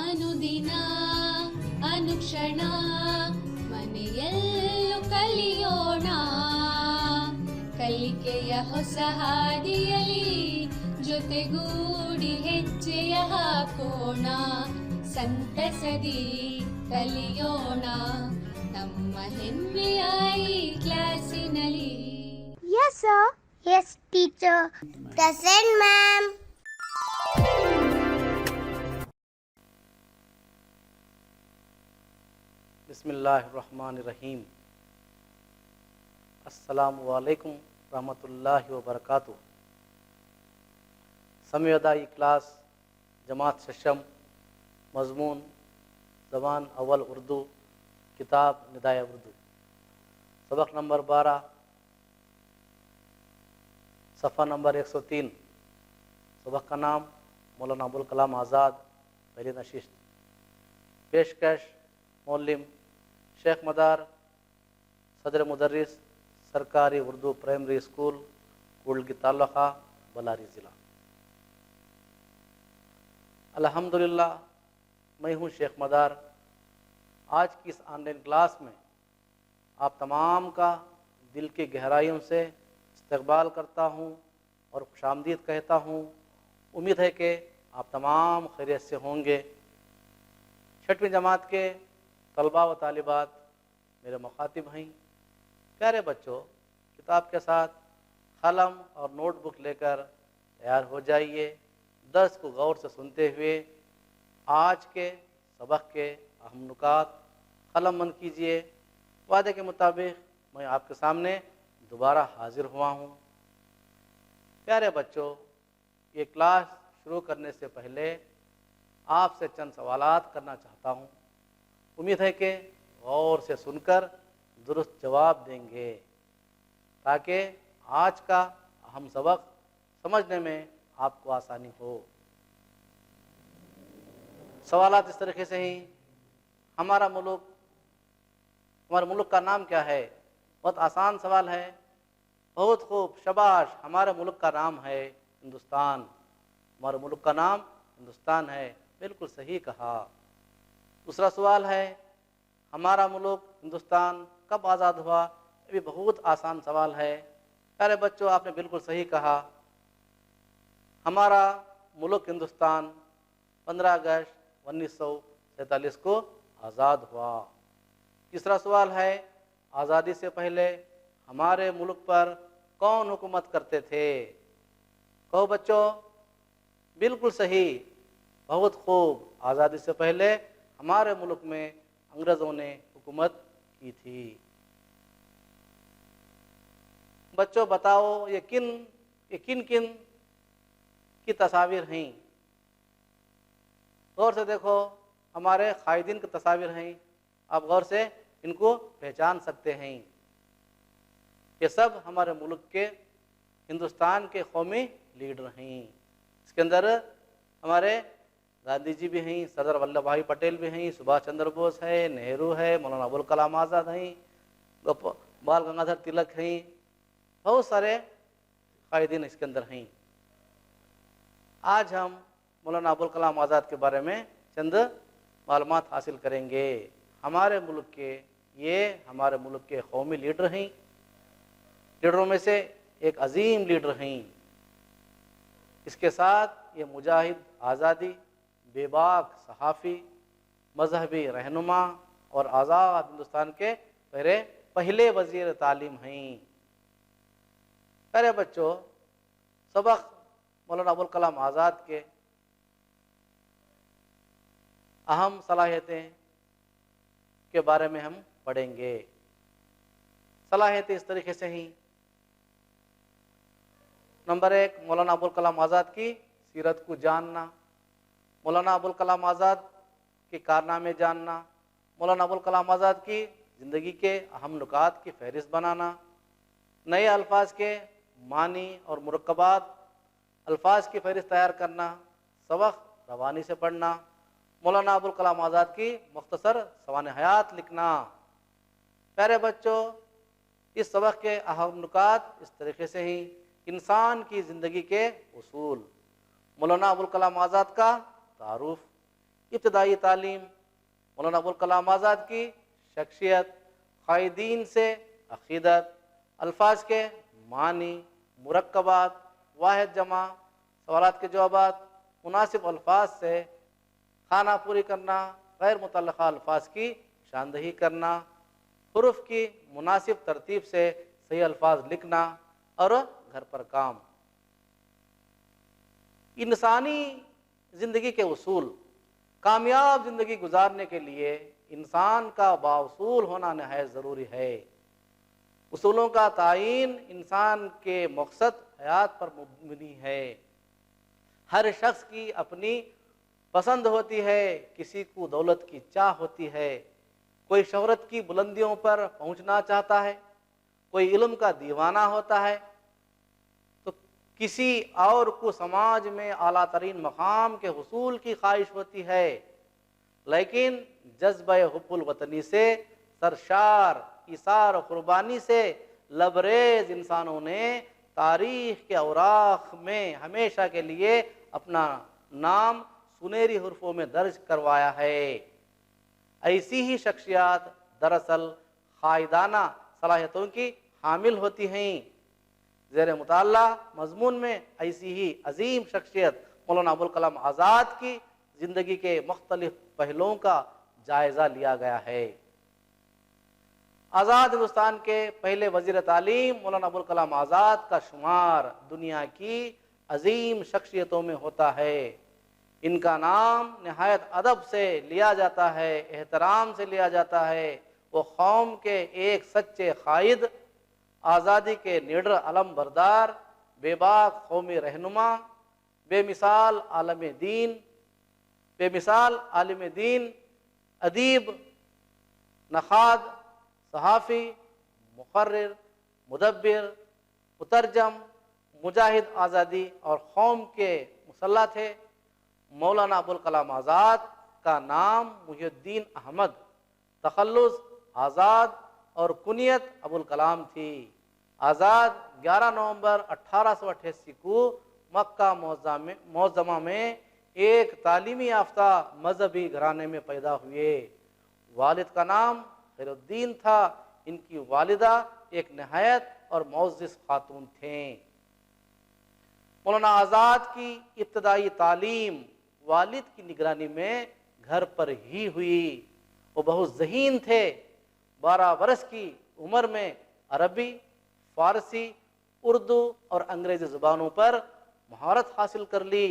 ಅನುದಿನ ಅನುಕ್ಷಣ ಮನೆಯಲ್ಲೂ ಕಲಿಯೋಣ, ಕಲಿಕೆಯ ಹೊಸ ಹಾದಿಯಲಿ ಜೊತೆಗೂಡಿ ಹೆಜ್ಜೆಯ ಹಾಕೋಣ, ಸಂತಸದಿ ಕಲಿಯೋಣ ನಮ್ಮ ಹೆಮ್ಮೆಯ ಈ ಕ್ಲಾಸಿನಲ್ಲಿ. Yes, sir. Yes, teacher. Present, ma'am. बिस्मिल्लाहिर्रहमानिर्रहीम। अस्सलामु अलैकुम रहमतुल्लाहि व बरकातुहू। समयदाई क्लास जमात शशम, मजमून ज़बान अव्वल उर्दू, किताब निदाय उर्दू, सबक नंबर 12, सफ़ा नंबर 103। सबक का नाम मौलाना अबुल कलाम आज़ाद पहली नशिस्त। पेशकश मौलिम शेख मदार, सदर मुदर्रिस, सरकारी उर्दू प्राइमरी स्कूल, कुल्गी तालुका, बलारी ज़िला। अल्हम्दुलिल्लाह, मैं हूँ शेख मदार। आज की इस ऑनलाइन क्लास में आप तमाम का दिल की गहराइयों से इस्तकबाल करता हूँ और खुशामदीद कहता हूँ। उम्मीद है कि आप तमाम खैरियत से होंगे। छठवीं जमात के तलबा व तालिबात, मेरे मुखातिब हैं, प्यारे बच्चों, किताब के साथ कलम और नोटबुक लेकर तैयार हो जाइए। दर्स को गौर से सुनते हुए आज के सबक के अहम नुकात कलम बंद कीजिए। वादे के मुताबिक मैं आपके सामने दोबारा हाजिर हुआ हूँ। प्यारे बच्चों, ये क्लास शुरू करने से पहले आपसे चंद सवालात करना चाहता हूँ। उम्मीद है कि गौर से सुनकर दुरुस्त जवाब देंगे ताकि आज का अहम सबक समझने में आपको आसानी हो। सवालात इस तरीके से ही, हमारे मुल्क का नाम क्या है? बहुत आसान सवाल है। बहुत खूब, शाबाश। हमारे मुल्क का नाम है हिंदुस्तान। हमारे मुल्क का नाम हिंदुस्तान है, बिल्कुल सही कहा। दूसरा सवाल है, हमारा मुल्क हिंदुस्तान कब आज़ाद हुआ? ये भी बहुत आसान सवाल है। प्यारे बच्चों, आपने बिल्कुल सही कहा। हमारा मुल्क हिंदुस्तान 15 अगस्त 1947 को आज़ाद हुआ। तीसरा सवाल है, आज़ादी से पहले हमारे मुल्क पर कौन हुकूमत करते थे? कहो बच्चों। बिल्कुल सही, बहुत खूब। आज़ादी से पहले हमारे मुल्क में अंग्रेज़ों ने हुकूमत की थी। बच्चों बताओ, ये किन किन की तस्वीर हैं? गौर से देखो, हमारे कायदीन की तस्वीर हैं। आप गौर से इनको पहचान सकते हैं। ये सब हमारे मुल्क के हिंदुस्तान के कौमी लीडर हैं। इसके अंदर हमारे गांधी जी भी हैं, सरदार वल्लभ भाई पटेल भी हैं, सुभाष चंद्र बोस है, नेहरू है, मौलाना अबुल कलाम आज़ाद हैं, बाल गंगाधर तिलक हैं। बहुत सारे कायदीन इसके अंदर हैं। आज हम मौलाना अबुल कलाम आज़ाद के बारे में चंद मालूमात हासिल करेंगे। हमारे मुल्क के कौमी लीडर हैं। लीडरों में से एक अजीम लीडर हैं। इसके साथ ये मुजाहिद, आज़ादी, बेबाक सहाफ़ी, मजहबी रहनुमा और आज़ाद हिंदुस्तान के पहले वज़ीर तालीम हैं। प्यारे बच्चों, सबक मौलाना अबुल कलाम आज़ाद के अहम सलाहियतें के बारे में हम पढ़ेंगे। सलाहियतें इस तरीके से ही, नंबर 1, मौलाना अबुल कलाम आज़ाद की सीरत को जानना, मौलाना अबुल कलाम आज़ाद के कारनामे जानना, मौलाना अबुल कलाम आज़ाद की ज़िंदगी के अहम नुकात की फहरिस्त बनाना, नए अल्फाज के मानी और मुरक्कबात अल्फाज की फहरिस्त तैयार करना, सबक रवानी से पढ़ना, मौलाना अबुल कलाम आज़ाद की मुख्तसर सवाने हयात लिखना। प्यारे बच्चों, इस सबक के अहम नुकात इस तरीके से ही, इंसान की ज़िंदगी के उसूल, मौलाना अबुल कलाम आज़ाद का तारुफ, ابتدائی تعلیم مولانا ابوالکلام آزاد کی شخصیت، قائدین سے عقیدت، الفاظ کے معنی، مرکبات، واحد جمع، سوالات کے جوابات، مناسب الفاظ سے خانہ پوری کرنا، غیر متعلقہ الفاظ کی نشاندہی کرنا، حروف کی مناسب ترتیب سے صحیح الفاظ لکھنا اور گھر پر کام۔ انسانی زندگی کے اصول، کامیاب زندگی گزارنے کے لیے انسان کا بااصول ہونا نہایت ضروری ہے۔ اصولوں کا تعین انسان کے مقصد حیات پر مبنی ہے۔ ہر شخص کی اپنی پسند ہوتی ہے، کسی کو دولت کی چاہ ہوتی ہے، کوئی شہرت کی بلندیوں پر پہنچنا چاہتا ہے، کوئی علم کا دیوانہ ہوتا ہے، تو کسی اور کو سماج میں اعلیٰ ترین مقام کے حصول کی خواہش ہوتی ہے۔ لیکن جذبہ حب الوطنی سے سرشار، ایثار و قربانی سے لبریز انسانوں نے تاریخ کے اوراق میں ہمیشہ کے لیے اپنا نام سنہری حروفوں میں درج کروایا ہے۔ ایسی ہی شخصیات دراصل قائدانہ صلاحیتوں کی حامل ہوتی ہیں۔ زیر مطالعہ مضمون میں ایسی ہی عظیم شخصیت مولانا ابوالکلام آزاد کی زندگی کے مختلف پہلوؤں کا جائزہ لیا گیا ہے۔ آزاد ہندوستان کے پہلے وزیر تعلیم مولانا ابوالکلام آزاد کا شمار دنیا کی عظیم شخصیتوں میں ہوتا ہے۔ ان کا نام نہایت ادب سے لیا جاتا ہے، احترام سے لیا جاتا ہے۔ وہ قوم کے ایک سچے قائد، آزادی کے نڈر علم بردار، بے باک قومی رہنما، بے مثال عالم دین، ادیب، نقاد، صحافی، مقرر، مدبر، مترجم، مجاہد آزادی اور قوم کے مسلح تھے۔ مولانا ابوالکلام آزاد کا نام محی الدین احمد، تخلص آزاد اور کنیت ابوالکلام تھی۔ آزاد 11 نومبر 1888 کو مکہ معظمہ میں ایک تعلیمی یافتہ مذہبی گھرانے میں پیدا ہوئے۔ والد کا نام خیر الدین تھا۔ ان کی والدہ ایک نہایت اور معزز خاتون تھیں۔ مولانا آزاد کی ابتدائی تعلیم والد کی نگرانی میں گھر پر ہی ہوئی۔ وہ بہت ذہین تھے۔ 12 برس کی عمر میں عربی، فارسی، اردو اور انگریزی زبانوں پر مہارت حاصل کر لی۔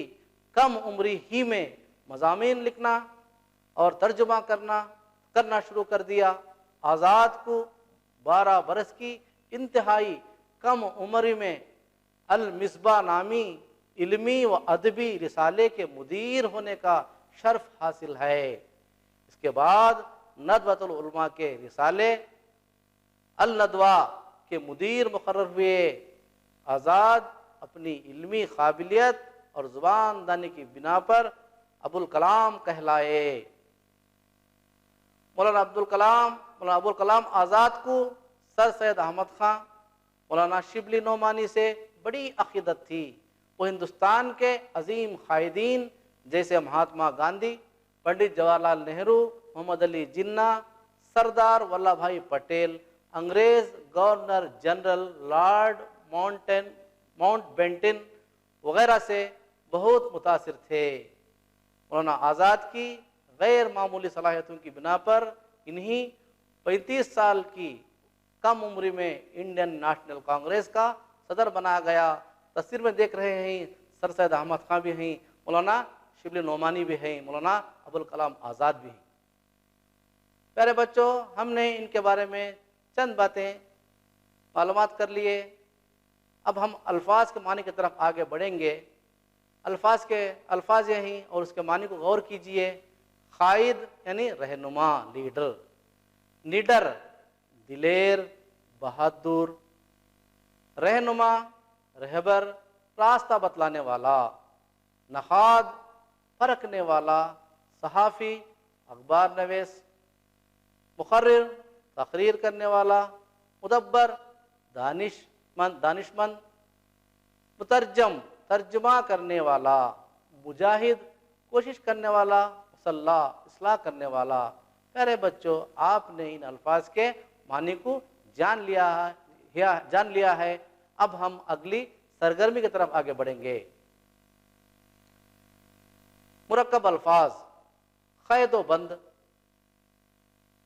کم عمری ہی میں مضامین لکھنا اور ترجمہ کرنا شروع کر دیا۔ آزاد کو 12 برس کی انتہائی کم عمری میں المصباح نامی علمی و ادبی رسالے کے مدیر ہونے کا شرف حاصل ہے۔ اس کے بعد ندوۃ العلماء کے رسالے الندوہ کے مدیر مقرر ہوئے۔ آزاد اپنی علمی قابلیت اور زبان دانی کی بنا پر ابوالکلام کہلائے۔ مولانا ابوالکلام آزاد کو سر سید احمد خان، مولانا شبلی نعمانی سے بڑی عقیدت تھی۔ وہ ہندوستان کے عظیم قائدین جیسے مہاتما گاندھی، پنڈت جواہر لال نہرو، محمد علی جناح، سردار ولبھ بھائی پٹیل، انگریز governor general Lord Mountbatten وغیرہ سے بہت متاثر تھے۔ مولانا آزاد کی غیر معمولی صلاحیتوں کی بنا پر انہی 35 سال کی کم عمری میں انڈین نیشنل کانگریس کا صدر بنایا گیا۔ تصویر میں دیکھ رہے ہیں سر سید احمد خان بھی ہیں، مولانا شبلی نعمانی بھی ہیں، مولانا ابوالکلام آزاد بھی ہیں۔ پیارے بچوں، ہم نے ان کے بارے میں چند باتیں معلومات کر لیے۔ اب ہم الفاظ کے معنی کی طرف آگے بڑھیں گے۔ الفاظ یہ ہیں اور اس کے معنی کو غور کیجئے۔ قائد یعنی رہنما، لیڈر۔ نڈر دلیر، بہادر۔ رہنما رہبر، راستہ بتلانے والا۔ نقاد پرکھنے والا۔ صحافی اخبار نویس۔ مقرر تقریر کرنے والا۔ مدبر دانشمند۔ مترجم ترجمہ کرنے والا۔ مجاہد کوشش کرنے والا، मुसल्ला, इस्लाह करने वाला। प्यारे बच्चों, आपने इन अल्फाज के मानी को जान लिया है। अब हम अगली सरगर्मी की तरफ आगे बढ़ेंगे। मुरक्कब अल्फाज, क़ैद व बंद,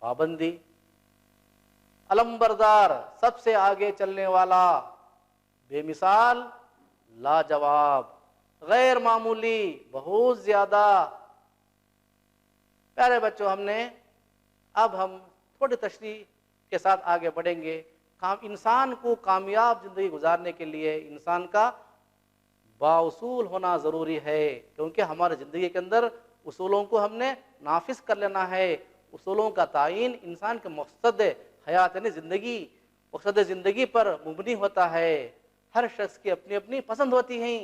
पाबंदी, अलंबरदार, सबसे आगे चलने वाला, बेमिसाल, लाजवाब, गैर मामूली, बहुत ज्यादा। प्यारे बच्चों, अब हम थोड़ी तशरीह के साथ आगे बढ़ेंगे। इंसान को कामयाब जिंदगी गुजारने के लिए इंसान का बाउसूल होना ज़रूरी है, क्योंकि हमारे ज़िंदगी के अंदर उसूलों को हमने नाफिज कर लेना है। उसूलों का तायीन इंसान के मकसद हयात यानी ज़िंदगी, मकसद ज़िंदगी पर मुबनी होता है। हर शख्स की अपनी अपनी पसंद होती है।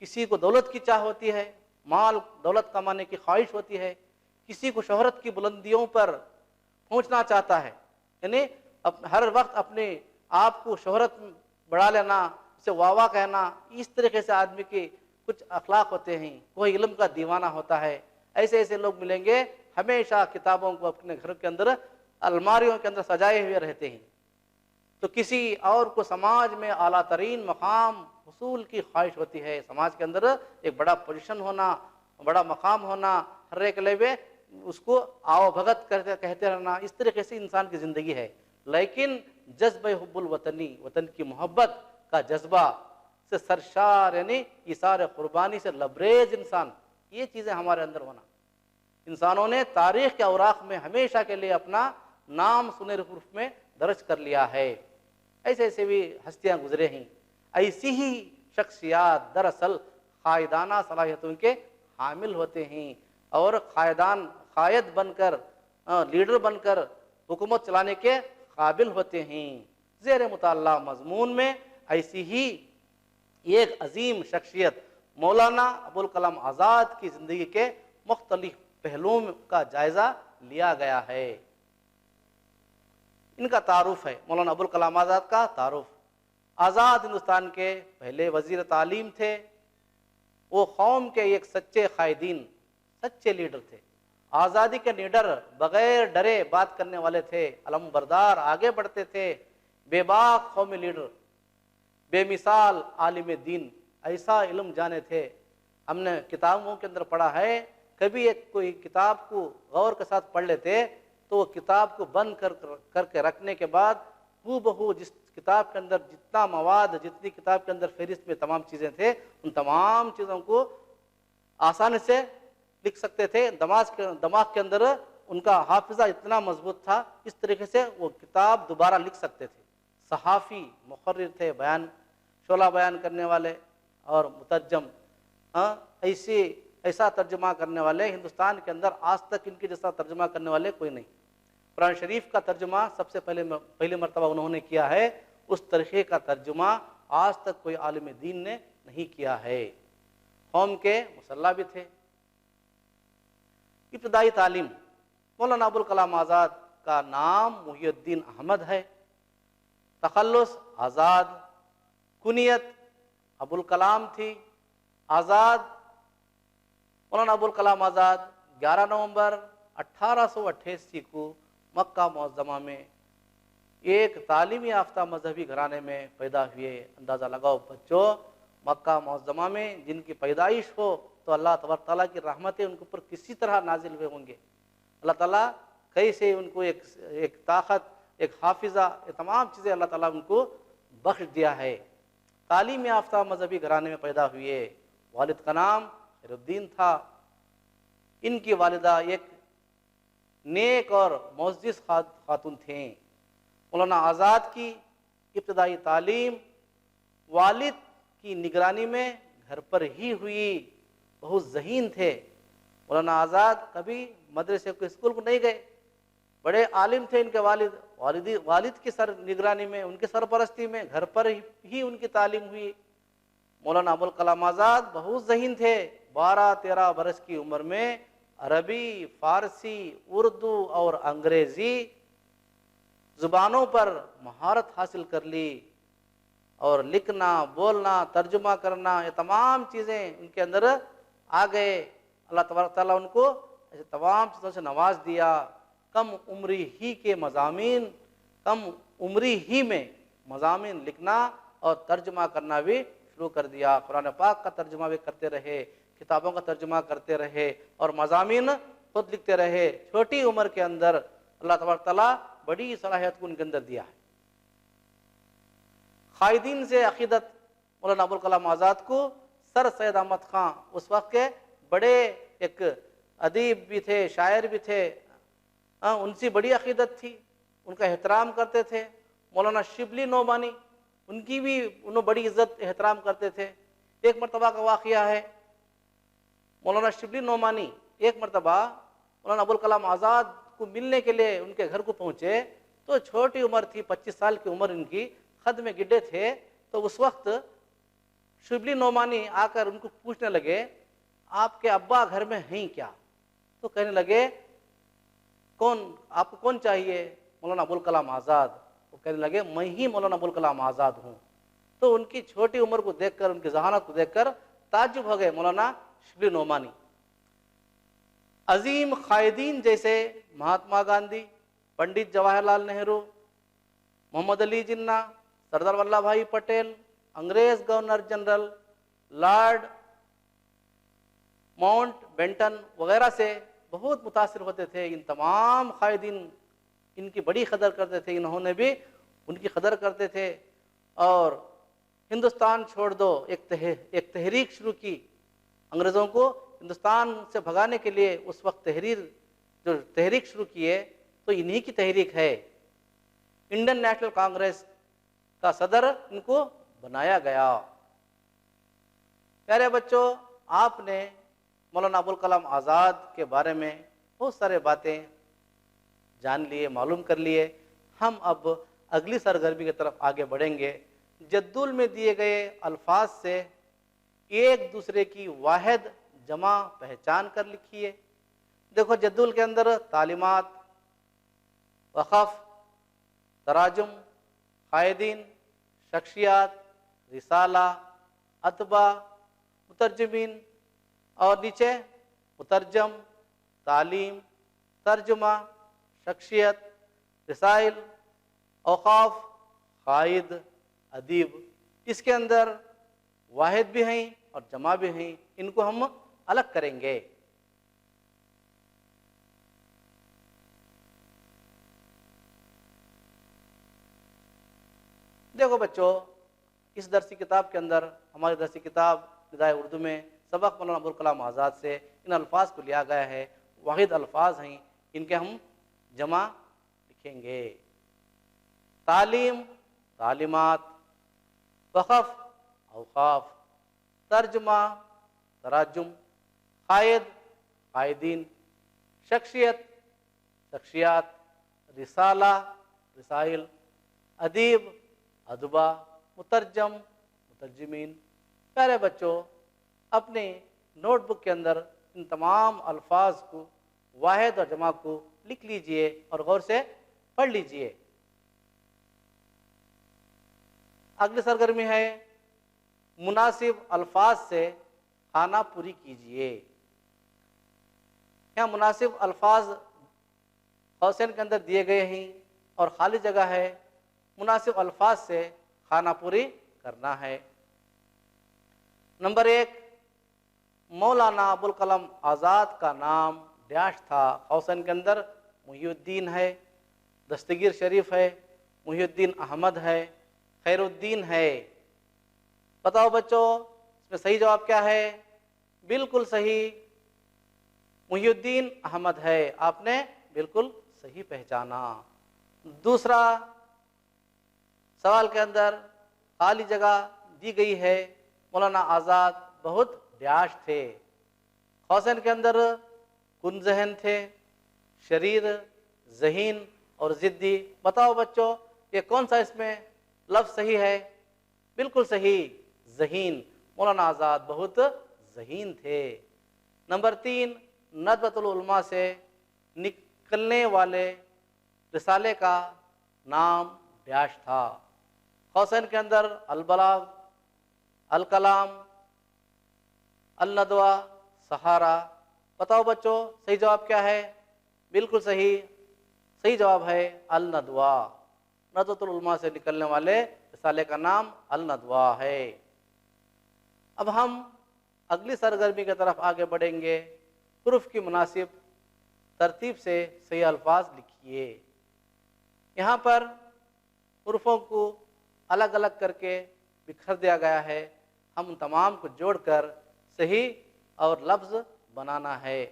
किसी को दौलत की चाह होती है, माल दौलत कमाने की ख्वाहिश होती है। किसी को शोहरत की बुलंदियों पर पहुंचना चाहता है, यानी हर वक्त अपने आप को शोहरत बढ़ा लेना, उसे वाह वाह कहना। इस तरीके से आदमी के कुछ अखलाक होते हैं। कोई इल्म का दीवाना होता है। ऐसे ऐसे लोग मिलेंगे, हमेशा किताबों को अपने घर के अंदर अलमारियों के अंदर सजाए हुए रहते हैं। तो किसी और को समाज में आला तरीन मकाम हुसूल की ख्वाहिश होती है। समाज के अंदर एक बड़ा पोजीशन होना, बड़ा मकाम होना, हर एक लेवे उसको आओ भगत कहते रहना। इस तरीके से इंसान की ज़िंदगी है। लेकिन जज्बे हुब्बुल वतनी, वतन की मोहब्बत का जज्बा से सरशार यानी इसार कुर्बानी से लबरेज इंसान, ये चीज़ें हमारे अंदर होना। इंसानों ने तारीख़ के औराक़ में हमेशा के लिए अपना नाम सुनहरे हुरूफ में दर्ज कर लिया है। ऐसे ऐसे भी हस्तियाँ गुजरे हैं। ऐसी ही शख्सियात दरअसल क़ायदाना सलाहियतों के हामिल होते हैं और क़ायद बनकर, लीडर बनकर हुकूमत चलाने के काबिल होते हैं। ज़ेर मुताल्ला मज़मून में ऐसी ही एक अजीम शख्सियत मौलाना अबुल कलाम आज़ाद की ज़िंदगी के मुख्तलिफ पहलुओं का जायज़ा लिया गया है। इनका तारुफ है, मौलाना अबुल कलाम आज़ाद का तारुफ। आज़ाद हिंदुस्तान के पहले वज़ीर तालीम थे। वो कौम के एक सच्चे कायदीन, सच्चे लीडर थे। आज़ादी के निडर, बग़ैर डरे बात करने वाले थे। अलमबरदार, आगे बढ़ते थे। बेबाक कौमी लीडर, बेमिसाल आलिम दीन, ऐसा इल्म जाने थे। हमने किताबों के अंदर पढ़ा है, कभी एक कोई किताब को गौर के साथ पढ़ लेते तो वो किताब को बंद करके रखने के बाद हूबहू जिस किताब के अंदर जितना मवाद, जितनी किताब के अंदर फहरिस्त में तमाम चीज़ें थे, उन तमाम चीज़ों को आसानी से लिख सकते थे। दिमाग के अंदर उनका हाफिज़ा इतना मजबूत था, इस तरीके से वो किताब दोबारा लिख सकते थे। सहाफ़ी, मुखर्रिर थे, शोला बयान करने वाले और मुतरजम, ऐसा तर्जुमा करने वाले हिंदुस्तान के अंदर आज तक इनके जैसा तर्जुमा करने वाले कोई नहीं। कुरान शरीफ का तर्जुमा सबसे पहली मरतबा उन्होंने किया है। उस तरीके का तर्जुमा आज तक कोई आलिम दीन ने नहीं किया है। कौम के मुसल्ला भी थे। इब्तदाई तालीम, मौलाना अबुल कलाम आज़ाद का नाम मुहियुद्दीन अहमद है। तखल्लुस आज़ाद, कुनियत अबुल कलाम थी। आज़ाद, मौलाना अबुल कलाम आज़ाद 11 नवंबर 1888 को मक्का मुअज़्ज़मा में एक तालीमी याफ्ता मजहबी घराने में पैदा हुए। अंदाज़ा लगाओ बच्चों, मक्का मुअज़्ज़मा में जिनकी पैदाइश हो तो अल्लाह तबारक तआला की रहमतें उनके ऊपर किसी तरह नाजिल हुए होंगे। अल्लाह ताला कैसे उनको एक ताकत, एक हाफिज़ा, ये तमाम चीज़ें अल्लाह ताला उनको बख्श दिया है। तालीम याफ्ता मजहबी घराने में पैदा हुए। वालिद का नाम खैरुद्दीन था। इनकी वालिदा एक नेक और मुअज़्ज़िज़ खातून थे। मौलाना आज़ाद की इब्तदाई तालीम वालिद की निगरानी में घर पर ही हुई। बहुत ज़हीन थे। मौलाना आज़ाद कभी मदरसे को स्कूल को नहीं गए। बड़े आलिम थे इनके वालिद की निगरानी में, उनकी सरपरस्ती में घर पर ही उनकी तालीम हुई। मौलाना अबुल कलाम आज़ाद बहुत ज़हीन थे। 12-13 बरस की उम्र में अरबी, फ़ारसी, उर्दू और अंग्रेज़ी ज़ुबानों पर महारत हासिल कर ली और लिखना, बोलना, तर्जुमा करना, ये तमाम चीज़ें उनके अंदर आ गए। अल्लाह तबारक तआला उनको ایسے تمام چیزوں سے نواز دیا. کم عمری ہی کے مضامین، کم عمری ہی میں مضامین لکھنا اور ترجمہ کرنا بھی شروع کر دیا. قرآن پاک کا ترجمہ بھی کرتے رہے، کتابوں کا ترجمہ کرتے رہے اور مضامین خود لکھتے رہے. چھوٹی عمر کے اندر اللہ تبارک تعالیٰ بڑی صلاحیت کو ان کے اندر دیا ہے. قائدین سے عقیدت مولانا ابوالکلام آزاد کو سر سید احمد خان اس وقت کے بڑے ایک ادیب بھی تھے، شاعر بھی تھے، ان سے بڑی عقیدت تھی، ان کا احترام کرتے تھے. مولانا شبلی نعمانی ان کی بھی انہوں بڑی عزت احترام کرتے تھے. ایک مرتبہ کا واقعہ ہے، مولانا شبلی نعمانی ایک مرتبہ مولانا ابوالکلام آزاد کو ملنے کے لیے ان کے گھر کو پہنچے تو چھوٹی عمر تھی، 25 سال کی عمر ان کی، خد میں گڈے تھے. تو اس وقت شبلی نعمانی آ کر ان کو پوچھنے لگے آپ کے ابا گھر میں ہیں کیا؟ تو کہنے لگے آپ کو کون چاہیے؟ مولانا ابوالکلام آزاد. وہ کہنے لگے میں ہی مولانا ابوالکلام آزاد ہوں. تو ان کی چھوٹی عمر کو دیکھ کر، ان کی ذہانت کو دیکھ کر تعجب ہو گئے مولانا شبلی نعمانی. عظیم قائدین جیسے مہاتما گاندھی، پنڈت جواہر لال نہرو، محمد علی جناح، سردار ولبھ بھائی پٹیل، انگریز governor general Lord Mountbatten وغیرہ سے بہت متاثر ہوتے تھے. ان تمام قائدین ان کی بڑی قدر کرتے تھے، انہوں نے بھی ان کی قدر کرتے تھے. اور ہندوستان چھوڑ دو ایک تحریک شروع کی انگریزوں کو ہندوستان سے بھگانے کے لیے. اس وقت تحریک شروع کیے تو انہی کی تحریک ہے. انڈین نیشنل کانگریس کا صدر ان کو بنایا گیا. پیارے بچوں، آپ نے مولانا ابوالکلام آزاد کے بارے میں بہت سارے باتیں جان لیے، معلوم کر لیے. ہم اب اگلی سرگرمی کی طرف آگے بڑھیں گے. جدول میں دیے گئے الفاظ سے ایک دوسرے کی واحد جمع پہچان کر لکھیے. دیکھو جدول کے اندر تعلیمات، وقف، تراجم، قائدین، شخصیات، رسالہ، اتباع، مترجمین اور نیچے مترجم، تعلیم، ترجمہ، شخصیت، رسائل، اوقاف، قائد، ادیب. اس کے اندر واحد بھی ہیں اور جمع بھی ہیں. ان کو ہم الگ کریں گے. دیکھو بچوں، اس درسی کتاب کے اندر، ہماری درسی کتاب ابتدائی اردو میں سبق مولانا ابوالکلام آزاد سے ان الفاظ کو لیا گیا ہے. واحد الفاظ ہیں، ان کے ہم جمع لکھیں گے. تعلیم، تعلیمات، وقف، اوقاف، ترجمہ، تراجم، قائد، قائدین، شخصیت، شخصیات، رسالہ، رسائل، ادیب، ادبا، مترجم، مترجمین. پیارے بچوں، اپنے نوٹ بک کے اندر ان تمام الفاظ کو، واحد اور جمع کو لکھ لیجئے اور غور سے پڑھ لیجئے. اگلی سرگرمی ہے مناسب الفاظ سے خانہ پوری کیجئے. یہاں مناسب الفاظ قوسین کے اندر دیے گئے ہیں اور خالی جگہ ہے. مناسب الفاظ سے خانہ پوری کرنا ہے. نمبر 1، مولانا ابوالکلام آزاد کا نام ڈیش تھا. قوسین کے اندر محی الدین ہے، دستگیر شریف ہے، محی الدین احمد ہے، خیر الدین ہے. بتاؤ بچوں، اس میں صحیح جواب کیا ہے؟ بالکل صحیح، محی الدین احمد ہے. آپ نے بالکل صحیح پہچانا. دوسرا سوال کے اندر خالی جگہ دی گئی ہے. مولانا آزاد بہت ڈیش تھے. قوسین کے اندر کن ذہن تھے، شریر، ذہین اور ضدی. بتاؤ بچوں، یہ کون سا اس میں لفظ صحیح ہے؟ بالکل صحیح، ذہین. مولانا آزاد بہت ذہین تھے. نمبر 3، ندوۃ العلماء سے نکلنے والے رسالے کا نام ڈیش تھا. قوسین کے اندر البلاغ، الکلام، الندوہ، سہارا، بتاؤ بچوں صحیح جواب کیا ہے؟ بالکل صحیح، صحیح جواب ہے الندوہ۔ ندوۃ العلماء سے نکلنے والے رسالے کا نام الندوہ ہے۔ اب ہم اگلی سرگرمی کی طرف آگے بڑھیں گے۔ حروف کی مناسب ترتیب سے صحیح الفاظ لکھیے۔ یہاں پر حروفوں کو الگ الگ کر کے بکھر دیا گیا ہے، ہم ان تمام کو جوڑ کر صحیح اور لفظ بنانا ہے۔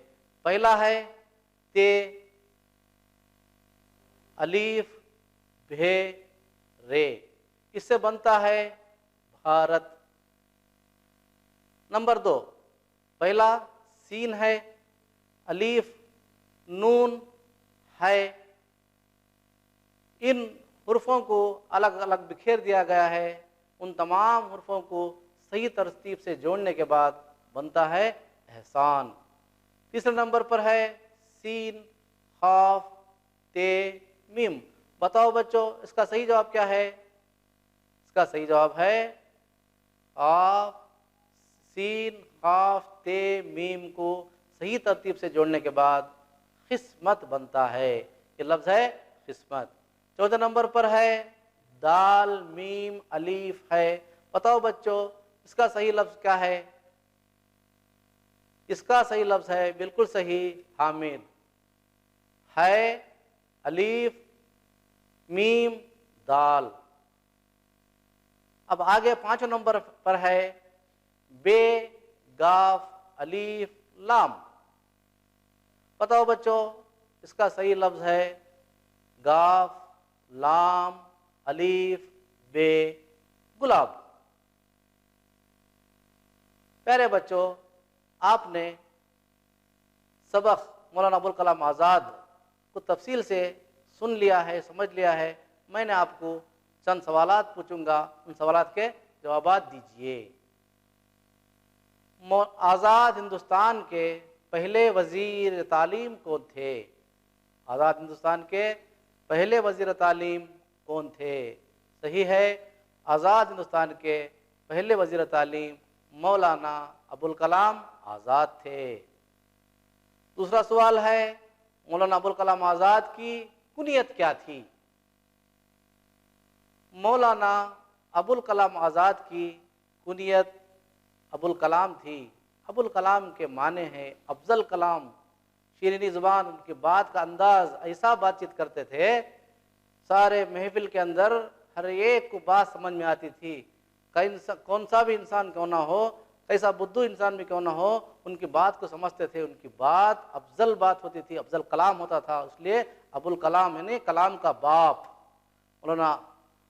پہلا ہے تے، الف، بھے، رے، اس سے بنتا ہے بھارت۔ نمبر 2، پہلا سین ہے، الف، نون ہے، ان حروفوں کو الگ الگ بکھیر دیا گیا ہے، ان تمام حروفوں کو صحیح ترتیب سے جوڑنے کے بعد بنتا ہے احسان۔ تیسرے نمبر پر ہے سین، قاف، تے، میم۔ بتاؤ بچوں اس کا صحیح جواب کیا ہے؟ اس کا صحیح جواب ہے قاف، سین، قاف، تے، میم کو صحیح ترتیب سے جوڑنے کے بعد قسمت بنتا ہے۔ یہ لفظ ہے قسمت۔ چوتھے نمبر پر ہے دال، میم، الف ہے۔ بتاؤ بچوں اس کا صحیح لفظ کیا ہے؟ اس کا صحیح لفظ ہے بالکل صحیح حامد ہے، الف، میم، دال۔ اب آگے پانچوں نمبر پر ہے بے، گاف، الف، لام۔ بتاؤ بچوں اس کا صحیح لفظ ہے گاف، لام، الف، بے، گلاب۔ پیارے بچوں آپ نے سبق مولانا ابوالکلام آزاد کو تفصیل سے سن لیا ہے، سمجھ لیا ہے۔ میں نے آپ کو چند سوالات پوچھوں گا، ان سوالات کے جوابات دیجئے۔ آزاد ہندوستان کے پہلے وزیر تعلیم کون تھے؟ آزاد ہندوستان کے پہلے وزیر تعلیم کون تھے؟ صحیح ہے آزاد ہندوستان کے پہلے وزیر تعلیم مولانا ابوالکلام آزاد تھے۔ دوسرا سوال ہے مولانا ابوالکلام آزاد کی کنیت کیا تھی؟ مولانا ابوالکلام آزاد کی کنیت ابوالکلام تھی۔ ابوالکلام کے معنی ہے افضل کلام، شیرینی زبان، ان کی بات کا انداز ایسا بات چیت کرتے تھے، سارے محفل کے اندر ہر ایک کو بات سمجھ میں آتی تھی۔ کون سا بھی انسان کیوں نہ ہو، کیسا بدھو انسان بھی کیوں نہ ہو، ان کی بات کو سمجھتے تھے۔ ان کی بات افضل بات ہوتی تھی، افضل کلام ہوتا تھا، اس لیے ابوالکلام یعنی کلام کا باپ۔ مولانا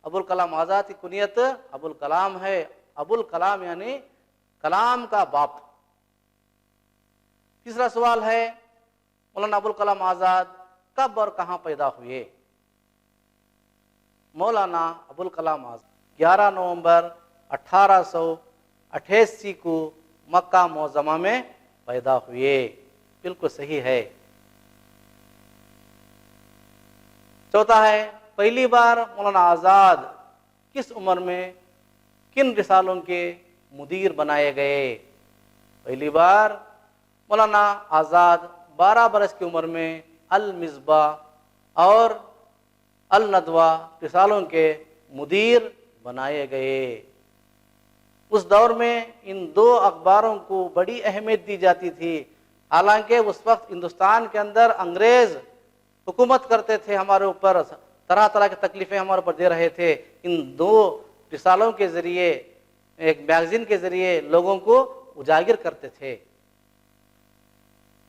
ابوالکلام آزاد کی کنیت ابوالکلام ہے۔ ابوالکلام یعنی کلام کا باپ۔ تیسرا سوال ہے مولانا ابوالکلام آزاد کب اور کہاں پیدا ہوئے؟ مولانا ابوالکلام آزاد 11 نومبر 1888 کو مکہ معظمہ میں پیدا ہوئے۔ بالکل صحیح ہے۔ چوتھا ہے پہلی بار مولانا آزاد کس عمر میں کن رسالوں کے مدیر بنائے گئے؟ پہلی بار مولانا آزاد 12 برس کی عمر میں المصباح اور الندوہ رسالوں کے مدیر بنائے گئے۔ اس دور میں ان دو اخباروں کو بڑی اہمیت دی جاتی تھی، حالانکہ اس وقت ہندوستان کے اندر انگریز حکومت کرتے تھے، ہمارے اوپر طرح طرح کی تکلیفیں ہمارے اوپر دے رہے تھے۔ ان دو رسالوں کے ذریعے، ایک میگزین کے ذریعے لوگوں کو اجاگر کرتے تھے۔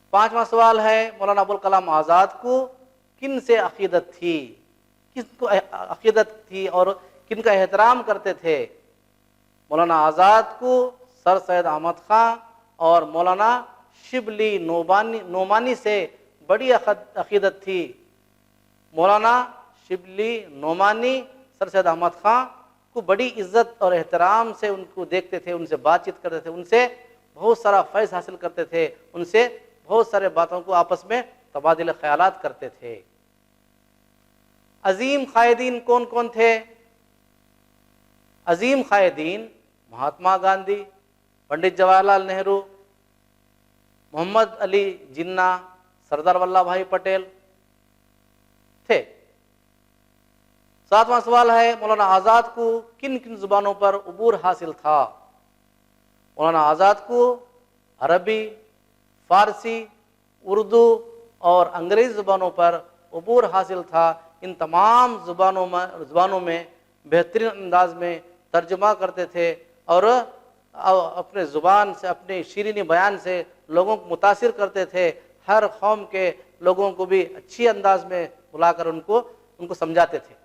پانچواں سوال ہے مولانا ابوالکلام آزاد کو کن سے عقیدت تھی؟ کس کو عقیدت تھی اور کن کا احترام کرتے تھے؟ مولانا آزاد کو سر سید احمد خان اور مولانا شبلی نعمانی سے بڑی عقیدت تھی۔ مولانا شبلی نعمانی سر سید احمد خان کو بڑی عزت اور احترام سے ان کو دیکھتے تھے، ان سے بات چیت کرتے تھے، ان سے بہت سارا فیض حاصل کرتے تھے، ان سے بہت سارے باتوں کو آپس میں تبادلہ خیالات کرتے تھے۔ عظیم قائدین کون کون تھے؟ عظیم قائدین مہاتما گاندھی، پنڈت جواہر لال نہرو، मोहम्मद अली जिन्ना, सरदार वल्लभ भाई पटेल थे। 7वां सवाल है, मौलाना आज़ाद को किन किन जुबानों पर उबूर हासिल था? मौलाना आज़ाद को अरबी, फारसी, उर्दू और अंग्रेज़ी ज़ुबानों पर उबूर हासिल था। इन तमाम ज़ुबानों में बेहतरीन अंदाज में तर्जुमा करते थे और अपने ज़ुबान से, अपने शीरीनी बयान से लोगों को मुतासिर करते थे। हर कौम के लोगों को भी अच्छी अंदाज में बुलाकर उनको समझाते थे।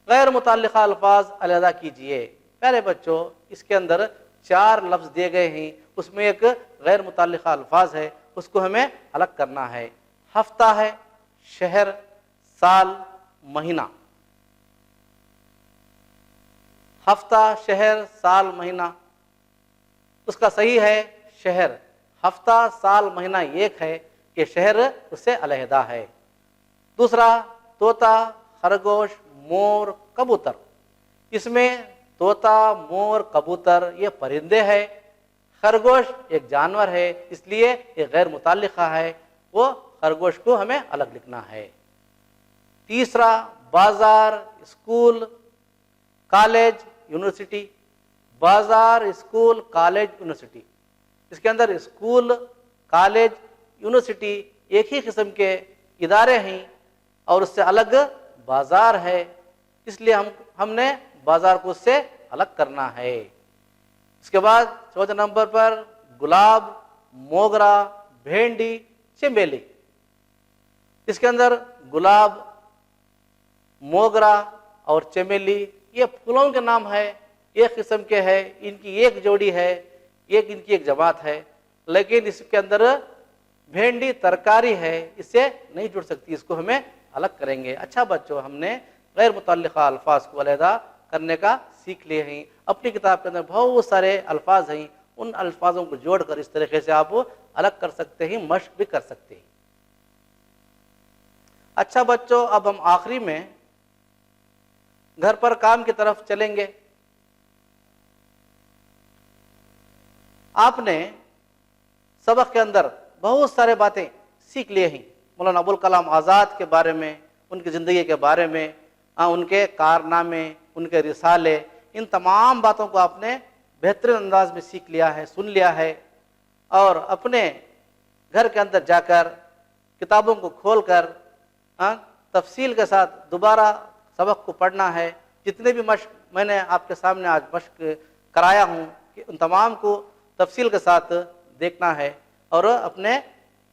गैर मुतल्लिक़ा अल्फाज अलहदा कीजिए। प्यारे बच्चों, इसके अंदर 4 लफ्ज़ दिए गए हैं, उसमें एक गैर मुतल्लिक़ा अल्फाज है, उसको हमें अलग करना है। हफ्ता है, शहर, साल, महीना। हफ्ता, शहर, साल, महीना। उसका सही है शहर। हफ्ता, साल, महीना एक है कि शहर उससे अलहदा है। दूसरा, तोता, खरगोश, मोर, कबूतर। इसमें तोता, मोर, कबूतर ये परिंदे हैं। खरगोश एक जानवर है, इसलिए ये गैर मुतल्लिक़ा है, वो खरगोश को हमें अलग लिखना है। तीसरा, बाजार, स्कूल, कॉलेज, यूनिवर्सिटी। बाजार, स्कूल, कॉलेज, यूनिवर्सिटी। इसके अंदर स्कूल, कॉलेज, यूनिवर्सिटी एक ही किस्म के इदारे हैं और उससे अलग बाजार है, इसलिए हमने बाजार को उससे अलग करना है। इसके बाद 14 नंबर पर गुलाब, मोगरा, भेंडी, चमेली। इसके अंदर गुलाब, मोगरा और चमेली ये फूलों के नाम है, एक किस्म के है, इनकी एक जोड़ी है, इनकी एक जमात है। लेकिन इसके अंदर भेंडी तरकारी है, इससे नहीं जुड़ सकती, इसको हमें अलग करेंगे। अच्छा बच्चों, हमने गैर मुतल्लिक़ा अल्फाज को अलहदा करने का सीख लिए हैं। अपनी किताब के अंदर बहुत सारे अल्फाज हैं, उन अल्फाजों को जोड़कर इस तरीके से आप अलग कर सकते हैं, मश्क भी कर सकते हैं। अच्छा बच्चों, अब हम आखिरी में घर पर काम की तरफ चलेंगे। आपने सबक के अंदर बहुत सारे बातें सीख लिए हैं, मौलाना अबुल कलाम आज़ाद के बारे में, उनकी ज़िंदगी के बारे में, उनके कारनामे, उनके रिसाले, इन तमाम बातों को आपने बेहतरीन अंदाज में सीख लिया है, सुन लिया है और अपने घर के अंदर जाकर किताबों को खोलकर तफसील के साथ दोबारा सबक को पढ़ना है। जितने भी मश्क मैंने आपके सामने आज मश्क कराया हूँ कि उन तमाम को तफसील के साथ देखना है और अपने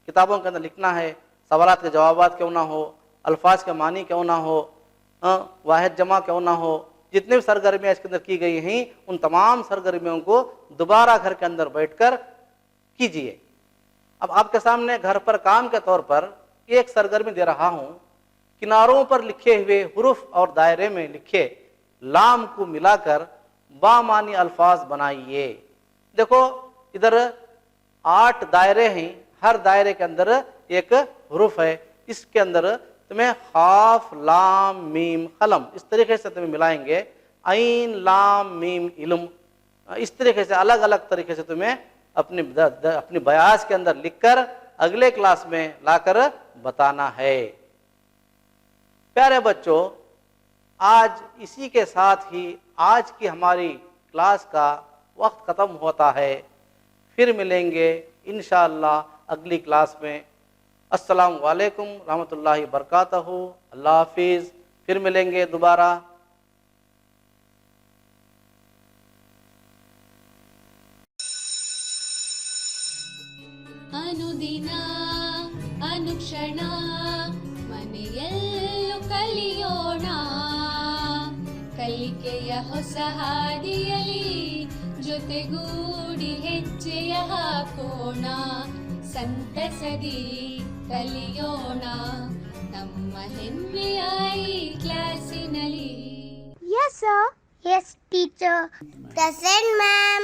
किताबों के अंदर लिखना है। सवालात के जवाबात क्यों ना हो, अल्फाज के मानी क्यों ना हो, वाहिद जमा क्यों ना हो, जितने भी सरगर्मियाँ इसके अंदर की गई हैं उन तमाम सरगर्मियों को दोबारा घर के अंदर बैठकर कीजिए। अब आपके सामने घर पर काम के तौर पर एक सरगर्मी दे रहा हूँ। किनारों पर लिखे हुए हुरूफ और दायरे में लिखे लाम को मिलाकर बामानी अल्फाज बनाइए। देखो इधर 8 दायरे हैं, हर दायरे के अंदर एक हुरूफ है। इसके अंदर तुम्हें खाफ, लाम, मीम, कलम इस तरीके से तुम्हें मिलाएंगे। ऐन, लाम, मीम, इल्म, इस तरीके से अलग अलग तरीके से तुम्हें अपनी बयास के अंदर लिखकर अगले क्लास में लाकर बताना है। प्यारे बच्चों, आज इसी के साथ ही आज की हमारी क्लास का वक्त ख़त्म होता है। फिर मिलेंगे इंशाअल्लाह अगली क्लास में। अस्सलामु अलैकुम रहमतुल्लाहि बरकातहू। अल्लाह हाफिज़। फिर मिलेंगे दोबारा। ಅನುದಿನ ಅನುಕ್ಷಣ ಮನೆಯಲ್ಲೂ ಕಲಿಯೋಣ, ಕಲಿಕೆಯ ಹೊಸ ಹಾದಿಯಲಿ ಜೊತೆಗೂಡಿ ಹೆಜ್ಜೆಯ ಹಾಕೋಣ, ಸಂತಸದಿ ಕಲಿಯೋಣ ನಮ್ಮ ಹೆಮ್ಮೆಯ ಈ ಕ್ಲಾಸಿನಲ್ಲಿ. Yes, sir. Yes, teacher. Present, ma'am.